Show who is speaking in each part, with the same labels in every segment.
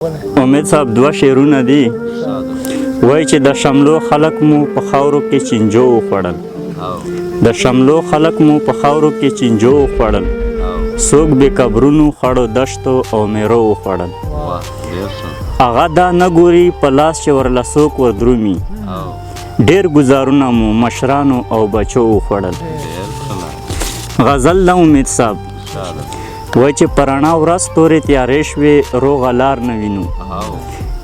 Speaker 1: امید صاحب دوه شعرونه دي. وایي چې د شملو خلک مو په خاورو کې چینجو وخوړل، د شملو خلک مو په خاورو کې چینجو وخوړل، څوک بې قبرونو خړو دشتو او میرو وخوړل. هغه دا نه ګوري په لاس چې ورله څوک وردرومي، ډېر ګزارونه مو مشرانو او بچو وخوړل. غزل د امید صاحب وایي چې په رڼا ورځ تورې تیارې شوې روغه لار نه وینو،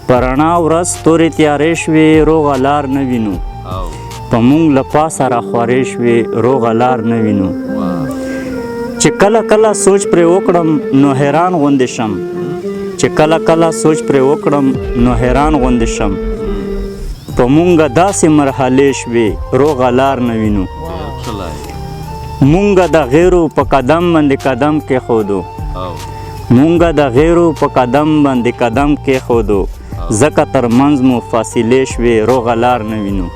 Speaker 1: په رڼا ورځ تورې تیارې شوې روغه لار نه وینو، په موږ له پاسه راخورې شوې روغه لار نه وینو. چې کله کله سوچ پرې وکړم نو حیران غوندې شم، چې کله کله سوچ پرې وکړم نو حیران غوندې شم، په موږ داسې مرحلې شوې روغه لار نه وینو. مونږ د غیرو په قدم باندې قدم کېښودو، مونږ د غیرو په قدم باندې قدم کېښودو، ځکه تر منځ مو فاصلې شوې روغه لار نه وینو.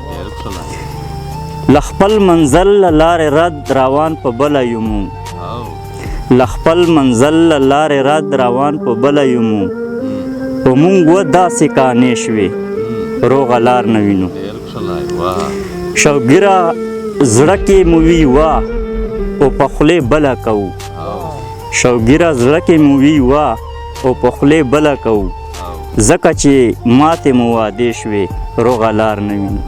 Speaker 1: له خپل منزل له لارې رد روان په بله یو موږ، له خپل منزل له لارې رد روان په بله یو موږ، په موږ داسې کانې شوې روغه لار نه وینو. شوګیره زړه کې مو وي وا او په خولې بله کوو، شوګیره زړه کې مو وي وا او په خولې بله کوو، ځکه چې ماتې مو وعدې شوې روغه لار نه وینو.